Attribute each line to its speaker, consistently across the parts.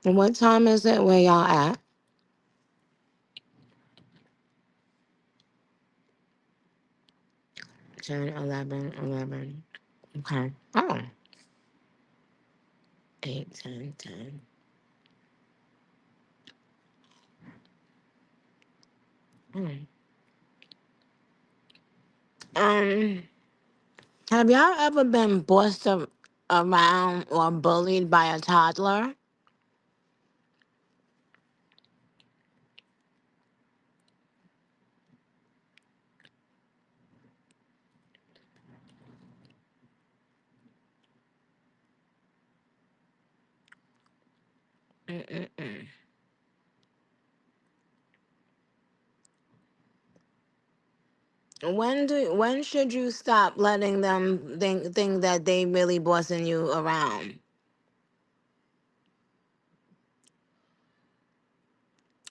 Speaker 1: What time is it where y'all at? 10, 11, 11. Okay. Oh, 8, 10, 10. Hmm. Um, have y'all ever been bossed around or bullied by a toddler? Mm-mm-mm. When should you stop letting them think that they really bossing you around?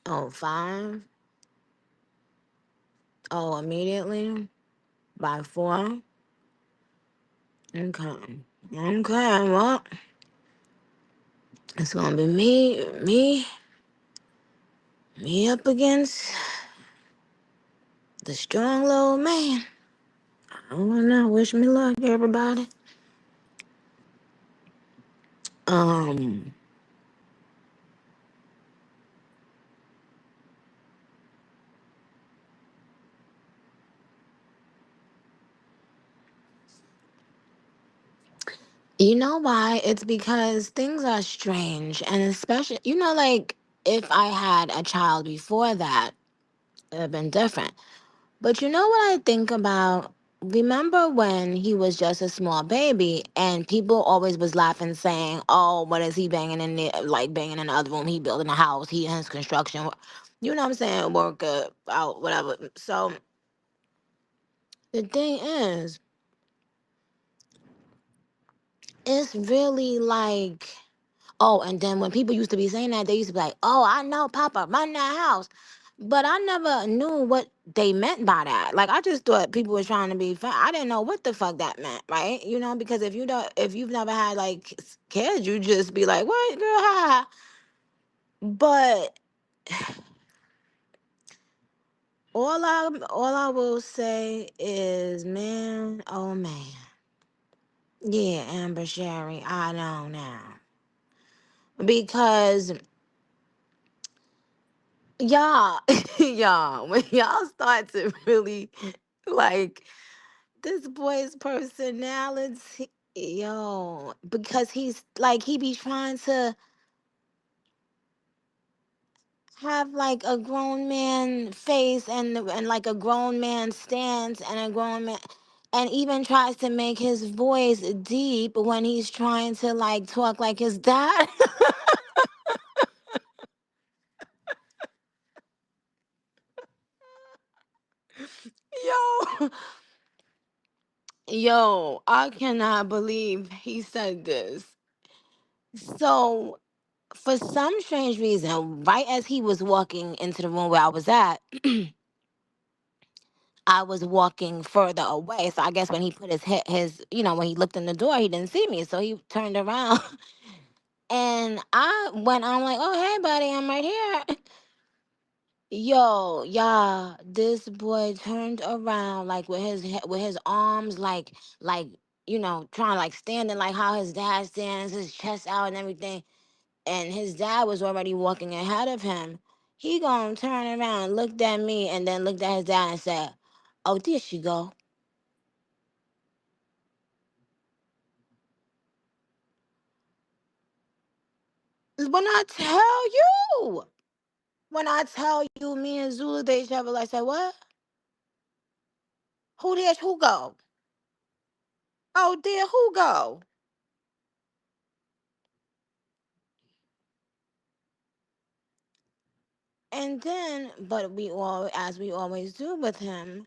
Speaker 1: Oh, 5? Oh, immediately by 4? Okay. Okay, well, it's gonna be me up against the strong little man. I don't know. Wish me luck, everybody. Um, you know why? It's because things are strange, and especially, like if I had a child before that, it'd have been different. But you know what I think about? Remember when he was just a small baby and people always was laughing saying, "Oh, what is he banging in there? Like banging in the other room? He building a house. He in his construction. You know what I'm saying? Work out, whatever." So the thing is, it's really like, oh, and then when people used to be saying that, they used to be like, "Oh, I know Papa run that house." But I never knew what they meant by that. Like I just thought people were trying to be fun. I didn't know what the fuck that meant, right? Because if you've never had like kids, you just be like, "What, girl?" Ha, ha. But all I will say is, man, oh man, yeah, Amber Sherry, I know now because y'all, y'all, when y'all start to really like this boy's personality, yo, because he's like he be trying to have like a grown man face and like a grown man stance and a grown man, and even tries to make his voice deep when he's trying to like talk like his dad. Yo, yo, I cannot believe he said this. So for some strange reason, right as he was walking into the room where I was at, I was walking further away. So I guess when he put when he looked in the door, he didn't see me. So he turned around and I went on like, "Oh, hey, buddy, I'm right here." Yo, yeah, this boy turned around like with his arms trying to like standing like how his dad stands, his chest out and everything. And his dad was already walking ahead of him. He gonna turn around, looked at me, and then looked at his dad and said, "Oh, there she go." When I tell when I tell you, me and Zula, they each other like, say, "What? Who there? Who go? Oh, dear, who go?" And then, but as we always do with him,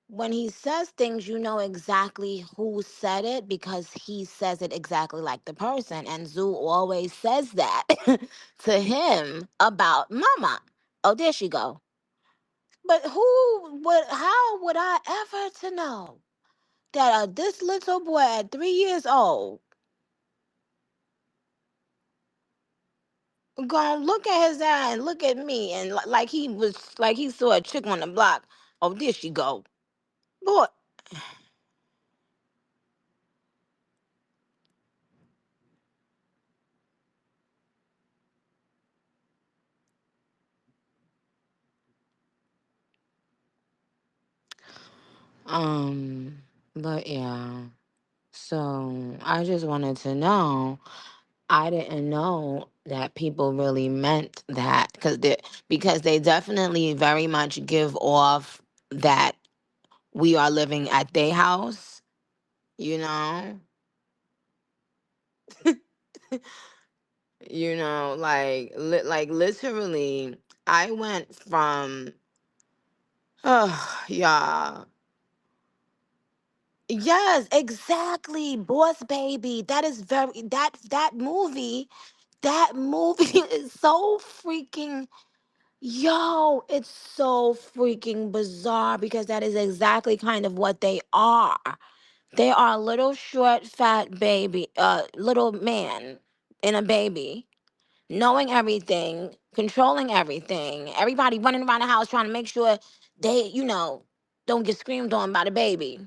Speaker 1: when he says things, you know exactly who said it because he says it exactly like the person. And Zoo always says that to him about Mama. Oh, there she go. But how would I ever to know that this little boy at 3 years old Gonna look at his eye and look at me, and like he was like he saw a chick on the block. Oh, there she go, boy. Um, but yeah. So I just wanted to know. I didn't know that people really meant that because they definitely very much give off that we are living at their house. You know, like literally, I went from yeah. Yes, exactly. Boss Baby. That is very that movie is so freaking yo, it's so freaking bizarre because that is exactly kind of what they are. They are a little short fat baby, little man and a baby, knowing everything, controlling everything. Everybody running around the house trying to make sure they, don't get screamed on by the baby.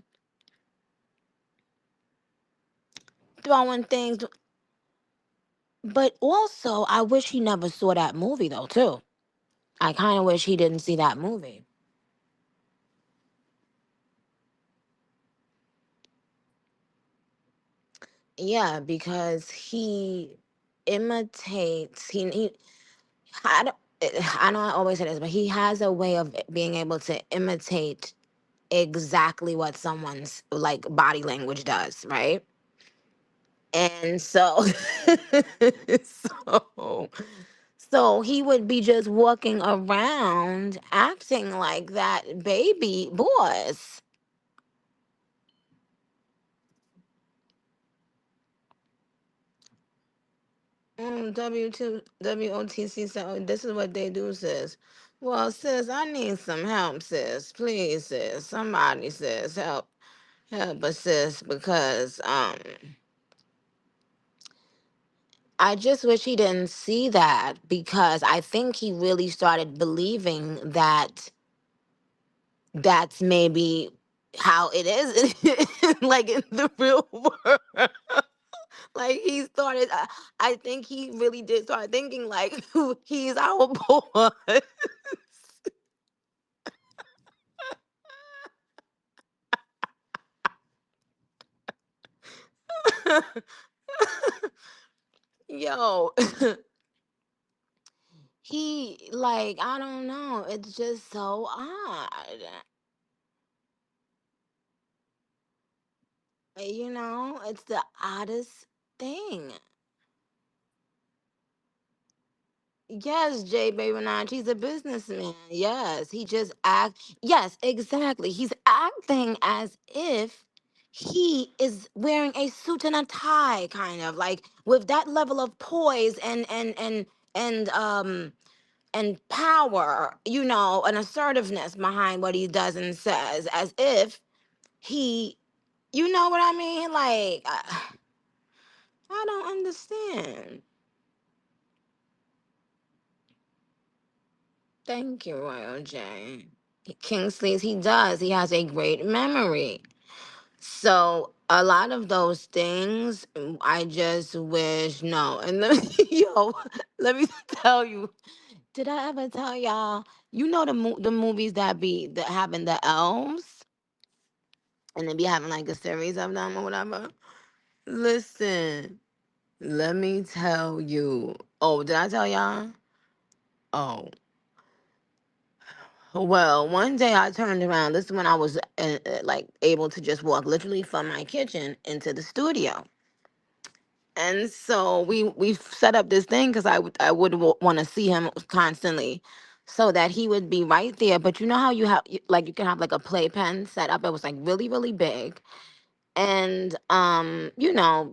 Speaker 1: Throwing things. But also, I wish he never saw that movie though, too. I kind of wish he didn't see that movie. Yeah, because he imitates. I don't. I know I always say this, but he has a way of being able to imitate exactly what someone's like body language does, right? And so, so, so he would be just walking around acting like that baby boys. WOTC said, oh, this is what they do, sis. Well, sis, I need some help, sis. Please, sis. Somebody, sis, help us, sis, because I just wish he didn't see that because I think he really started believing that that's maybe how it is like in the real world. Like he started I think he really did start thinking like he's our boy. Yo, he like I don't know, it's just so odd. It's the oddest thing. Yes, Jay Baby, he's a businessman. Yes, he just act. Yes, exactly. He's acting as if he is wearing a suit and a tie, kind of like with that level of poise and and power, and assertiveness behind what he does and says, as if he, you know what I mean? Like, I don't understand. Thank you, Royal J. Kingsley's, he does. He has a great memory. So a lot of those things, I just wish no. And yo, let me tell you. Did I ever tell y'all? You know the movies that having the elves, and they be having like a series of them or whatever. Listen, let me tell you. Oh, did I tell y'all? Oh, well, one day I turned around. This is when I was like able to just walk literally from my kitchen into the studio. And so we set up this thing because I would want to see him constantly, so that he would be right there. But you know how like you can have like a playpen set up. It was like really really big, and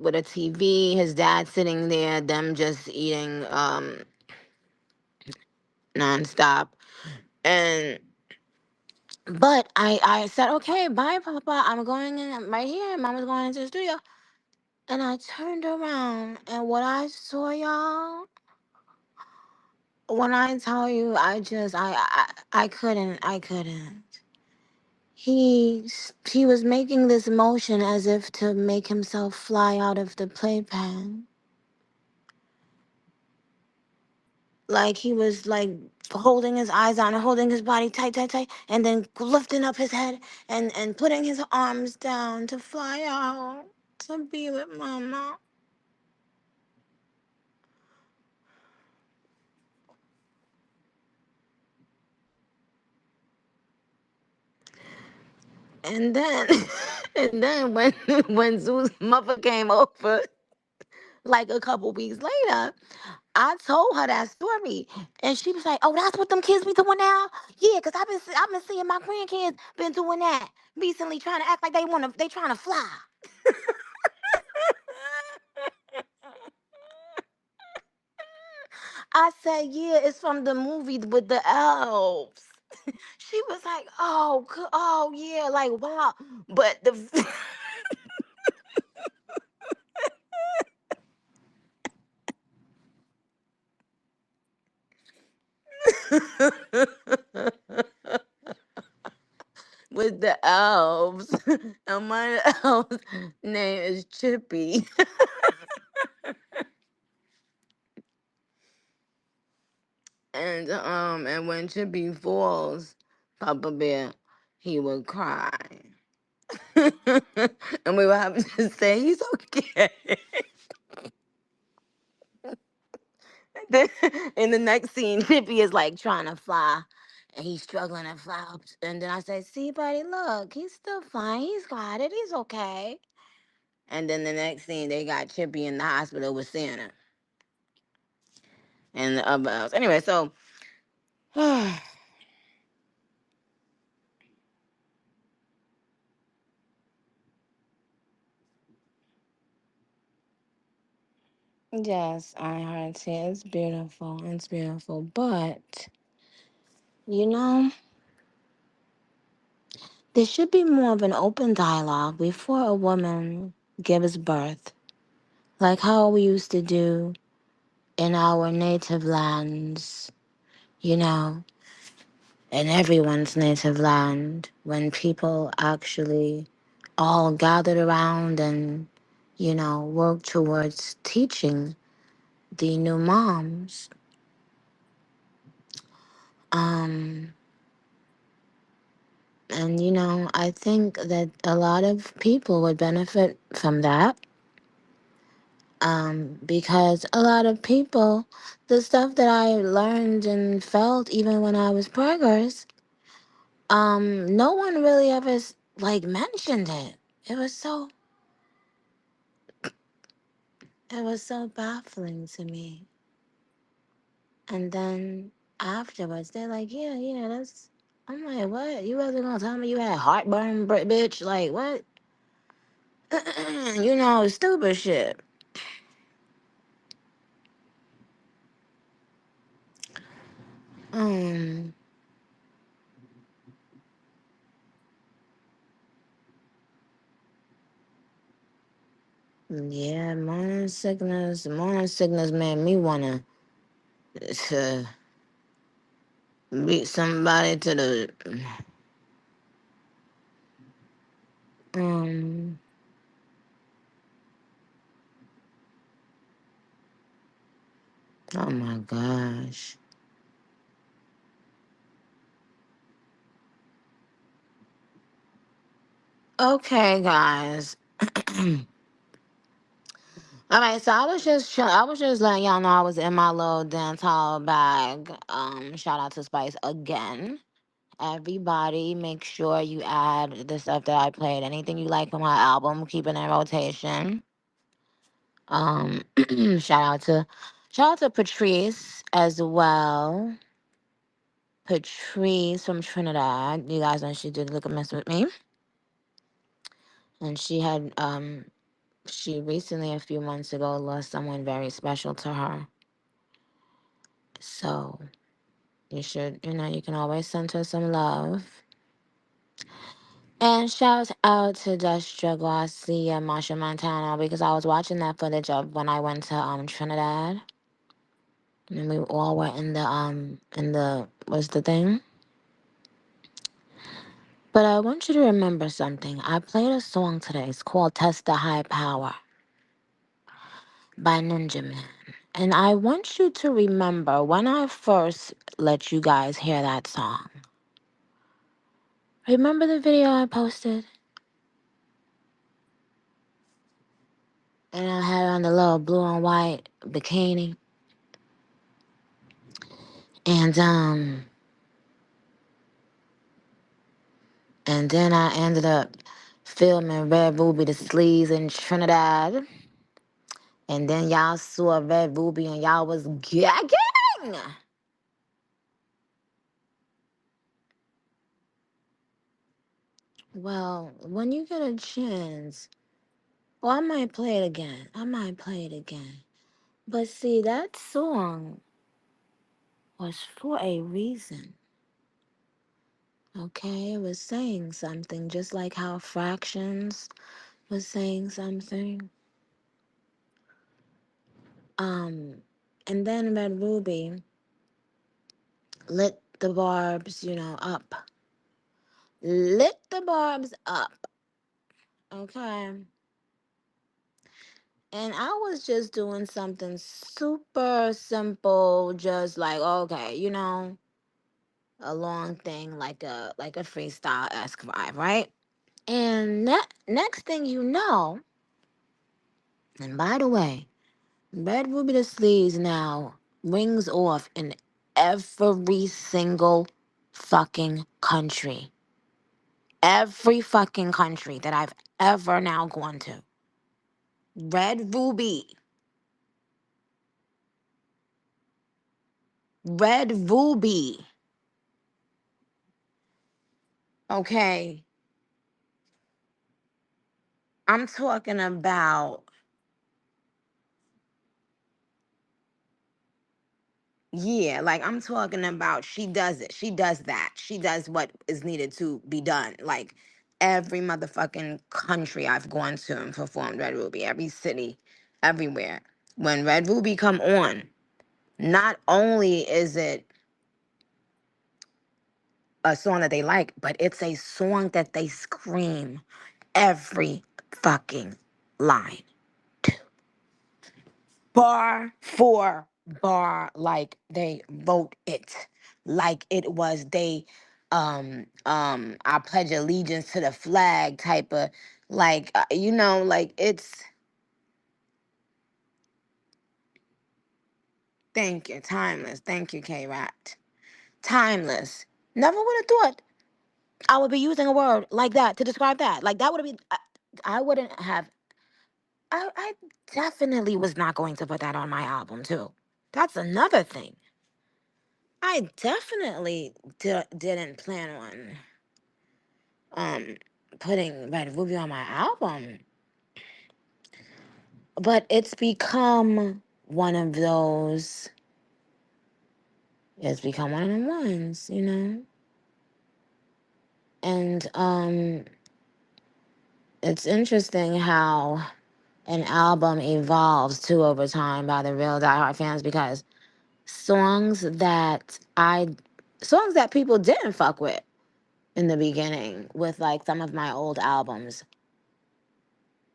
Speaker 1: with a TV, his dad sitting there, them just eating nonstop, and but I said, okay, bye, Papa. I'm going in right here. Mama's going into the studio. And I turned around, and what I saw, y'all, When I tell you, I couldn't. He was making this motion as if to make himself fly out of the playpen. Like he was like holding his eyes on and holding his body tight, tight, tight, and then lifting up his head and putting his arms down to fly out to be with mama. And then and then when when Zoo's mother came over like a couple weeks later, I told her that story, and she was like, "Oh, that's what them kids be doing now? Yeah, cause I've been seeing my grandkids been doing that recently, trying to act like they trying to fly." I said, "Yeah, it's from the movie with the elves." She was like, "Oh, oh yeah, like wow," but the with the elves, and my elves name is Chippy. And when Chippy falls, Papa Bear, he would cry. And we would have to say he's okay. Then in the next scene, Chippy is like trying to fly. And he's struggling to fly up. And then I say, "See, buddy, look, he's still flying. He's got it. He's okay." And then the next scene, they got Chippy in the hospital with Santa and the other elves. Anyway, so yes, I heard it. It's beautiful. It's beautiful. But, you know, there should be more of an open dialogue before a woman gives birth, like how we used to do in our native lands, you know, in everyone's native land, when people actually all gathered around and, worked towards teaching the new moms. Um, and, I think that a lot of people would benefit from that. Because a lot of people, the stuff that I learned and felt even when I was preggers, no one really ever like mentioned it. It was so it was so baffling to me. And then afterwards, they're like, "Yeah, yeah, that's." I'm like, "What? You wasn't gonna tell me you had heartburn, bitch? Like what?" Stupid shit. Um, yeah, morning sickness made me wanna to beat somebody to the um. Oh my gosh. Okay, guys. All right, so I was just letting y'all know I was in my little dance hall bag. Shout out to Spice again. Everybody, make sure you add the stuff that I played. Anything you like from my album, keep it in rotation. Um, shout out to shout out to Patrice as well. Patrice from Trinidad. You guys know she did Look a Mess with Me, and she recently, a few months ago, lost someone very special to her. So you should, you can always send her some love. And shout out to Destra Garcia, Marsha Montana, because I was watching that footage of when I went to Trinidad. And we all were in the what's the thing? But I want you to remember something. I played a song today. It's called Test the High Power by Ninja Man. And I want you to remember when I first let you guys hear that song. Remember the video I posted? And I had on the little blue and white bikini. And and then I ended up filming Red Ruby the Sleaze in Trinidad. And then y'all saw Red Ruby and y'all was gagging. Well, when you get a chance, well, I might play it again. I might play it again. But see, that song was for a reason. Okay, it was saying something, just like how Fractions was saying something. Um, and then Red Ruby lit the barbs, up. Lit the barbs up. Okay. And I was just doing something super simple, just like, okay, a long thing like a freestyle esque vibe, right? And next thing you know, and by the way, Red Ruby the Sleeves now rings off in every single fucking country. Every fucking country that I've ever now gone to. Red Ruby. Red Ruby. Okay. I'm talking about, yeah, like I'm talking about she does it. She does that. She does what is needed to be done. Like every motherfucking country I've gone to and performed Red Ruby, every city, everywhere. When Red Ruby come on, not only is it a song that they like, but it's a song that they scream every fucking line. Bar for bar, like they wrote it, like it was they I pledge allegiance to the flag type of, like, like it's, thank you, timeless. Thank you, K-Rat. Timeless. Never would have thought I would be using a word like that to describe that. Like that would have been, I wouldn't have, I definitely was not going to put that on my album too. That's another thing. I definitely didn't plan on um putting Red Ruby on my album, but it's become one of those. It's become one of them ones. And it's interesting how an album evolves too over time by the real diehard fans, because songs that I songs that people didn't fuck with in the beginning with like some of my old albums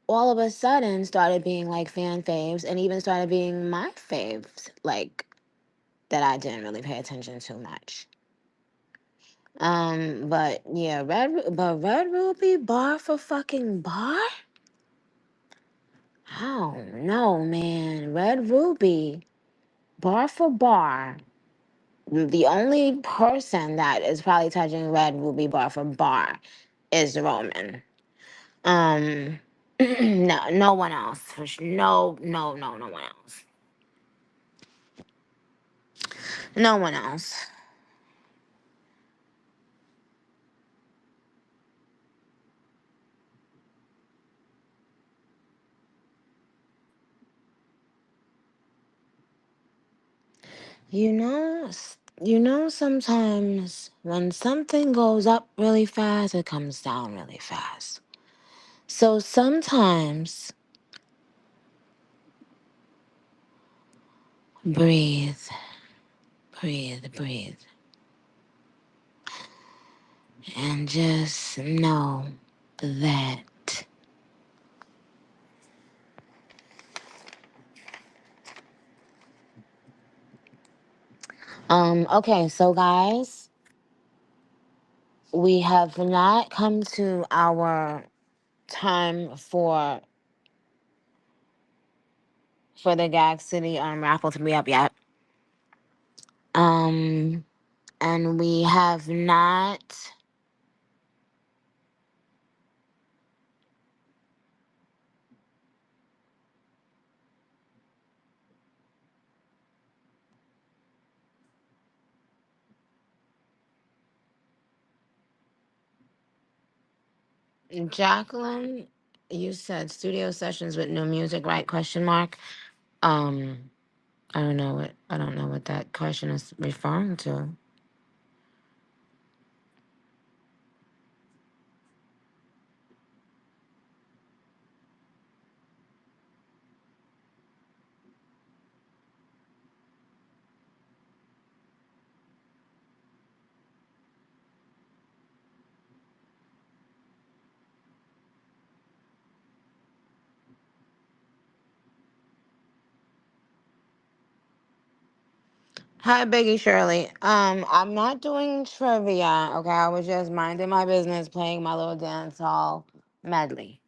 Speaker 1: all of a sudden started being like fan faves, and even started being my faves, like that I didn't really pay attention to much. But yeah, Red Ruby bar for fucking bar? Oh no, man. Red Ruby bar for bar. The only person that is probably touching Red Ruby bar for bar is Roman. Um, no, no one else. No, no, no, no one else. No one else. Sometimes when something goes up really fast, it comes down really fast. So sometimes Breathe, breathe, breathe. And just know that. Okay, so guys, we have not come to our time for the Gag City raffle to be up yet. Um and we have not. Jacqueline, you said studio sessions with new music, right? Question mark. Um, I don't know what that question is referring to. Hi, Biggie Shirley. I'm not doing trivia. Okay, I was just minding my business, playing my little dance hall medley.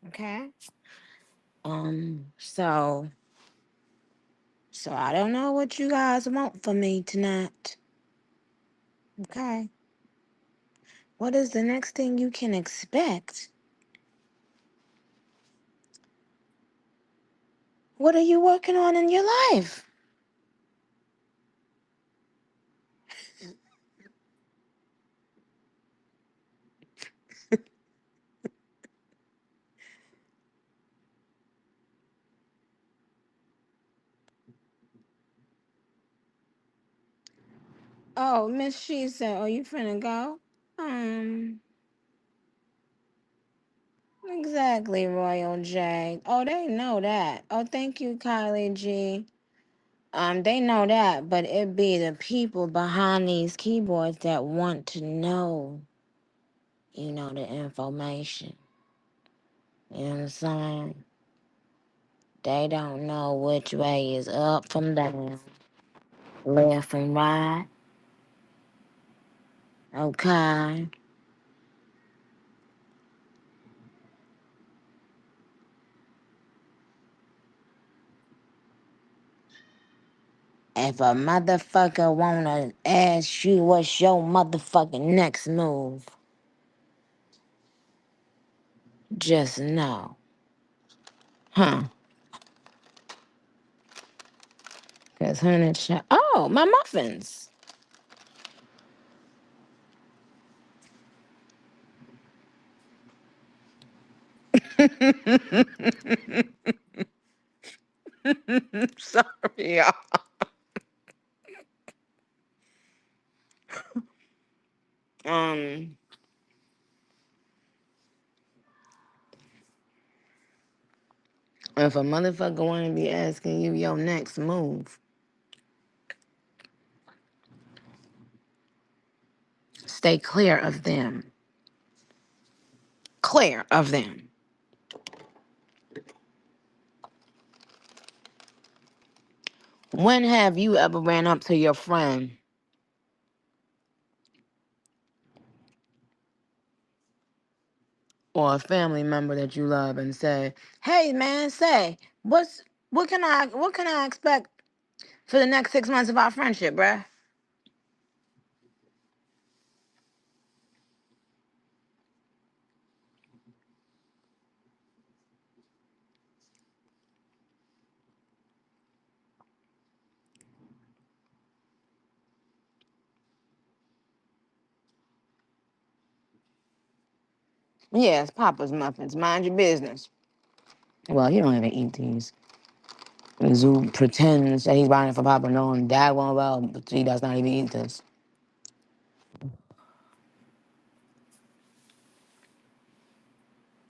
Speaker 1: Okay. So I don't know what you guys want from me tonight. Okay. What is the next thing you can expect? What are you working on in your life? Oh, Miss She said, "Oh, you finna go?" Um, exactly, Royal J. Oh, they know that. Oh, thank you, Kylie G. They know that, but it be the people behind these keyboards that want to know, the information. You know what I'm saying? They don't know which way is up from down, left from right. Okay. If a motherfucker wanna ask you what's your motherfucking next move, just know. Huh. Cause honey oh, my muffins. Sorry, y'all. Um, if a motherfucker wanna be asking you your next move, stay clear of them. Clear of them. When have you ever ran up to your friend or a family member that you love and say, "Hey man, what can I expect for the next 6 months of our friendship, bruh?" Yes, Papa's muffins. Mind your business. Well, he don't even eat these. Zoo pretends that he's buying it for Papa, knowing Dad won't well, but he does not even eat this.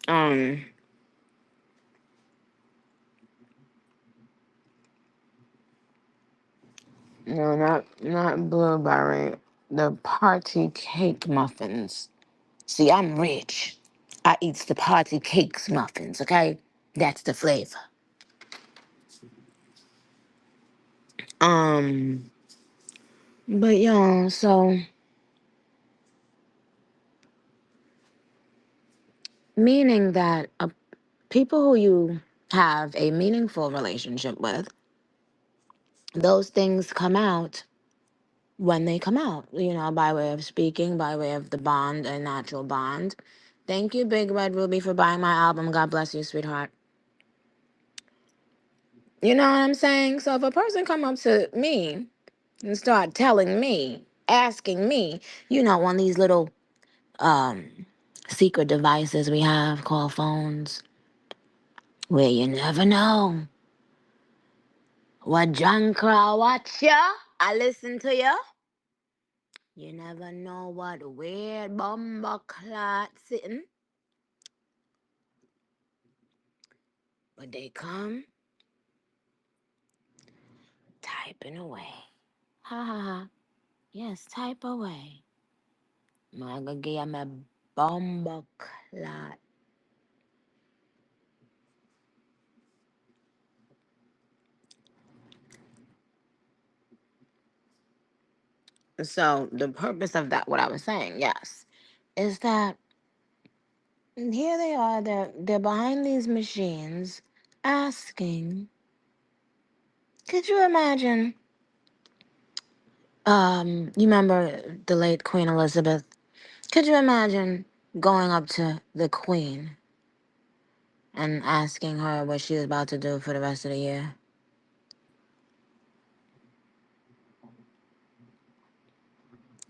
Speaker 1: Um, No, not blueberry. The party cake muffins. See, I'm rich. I eats the party cakes muffins, okay? That's the flavor. Um, but y'all, so meaning that people who you have a meaningful relationship with, those things come out when they come out, by way of speaking, by way of the bond, a natural bond. Thank you, Big Red Ruby, for buying my album. God bless you, sweetheart. You know what I'm saying? So if a person come up to me and start telling me, asking me, on these little um secret devices we have called phones, where you never know what junk crowd watch ya, I listen to ya. You never know what weird bomber clot sitting, but they come typing away. Ha ha ha. Yes, type away. Mga gaya me bomber clot. So the purpose of that, what I was saying, yes, is that here they are, they're behind these machines asking, could you imagine, you remember the late Queen Elizabeth? Could you imagine going up to the Queen and asking her what she was about to do for the rest of the year?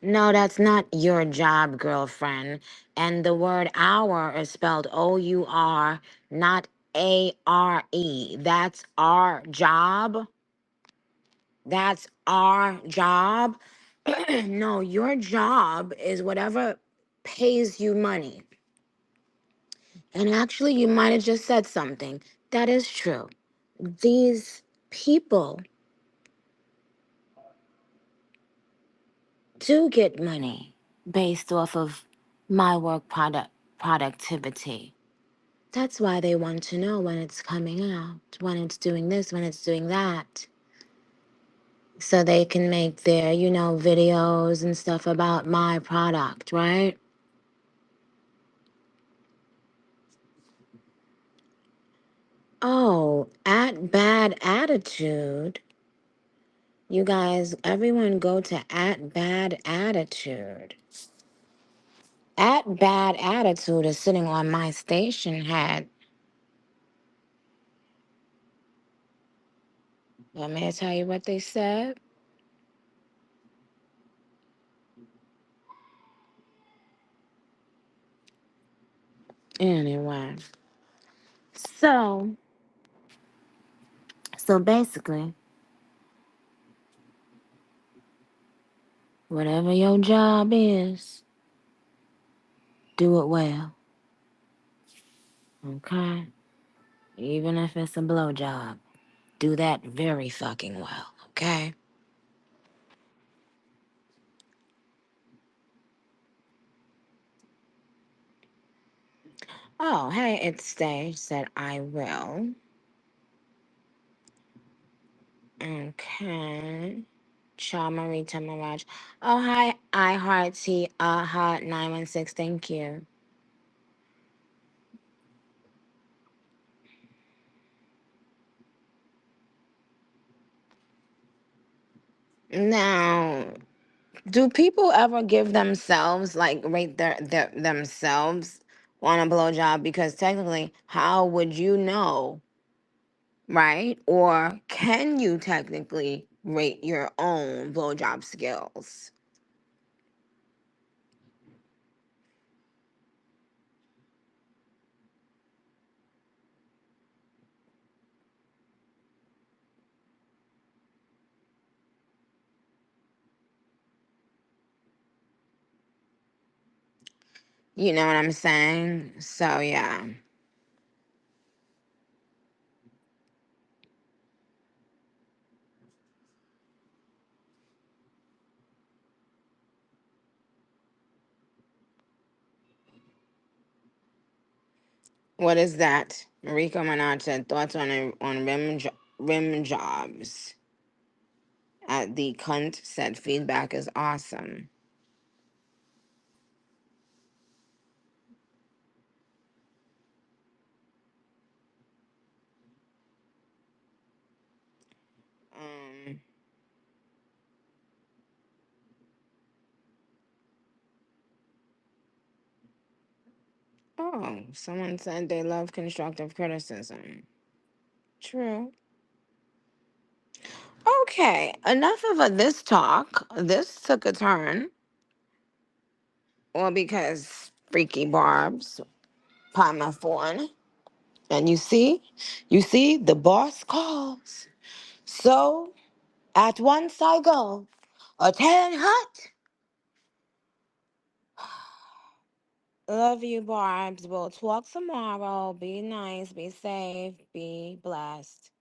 Speaker 1: No, that's not your job, girlfriend. And the word hour is spelled OUR, not ARE. That's our job. That's our job. No, your job is whatever pays you money. And actually, you might have just said something. That is true. These people do get money based off of my work productivity. That's why they want to know when it's coming out, when it's doing this, when it's doing that. So they can make their, videos and stuff about my product, right? Oh, at Bad Attitude. You guys, everyone go to at Bad Attitude. At Bad Attitude is sitting on my station head. Want me to tell you what they said? Anyway, so basically, whatever your job is, do it well, okay? Even if it's a blow job, do that very fucking well, okay? Oh, hey, it's Stay said I will. Okay. Cha Marita Mirage. Oh, hi, I Heart T. Aha 916. Thank you. Now, do people ever give themselves, like, rate their themselves on a blowjob? Because technically, how would you know, right? Or can you technically rate your own blowjob skills? You know what I'm saying? So, yeah. What is that? Mariko Minaj said thoughts on rim jobs. At the cunt said feedback is awesome. Um. Oh, someone said they love constructive criticism. True. Okay, enough of this talk. This took a turn. Well, because Freaky Barb's part my phone. And you see, the boss calls. So at once I go. A 10 hut. Love you, Barbs. We'll talk tomorrow. Be nice, be safe, be blessed.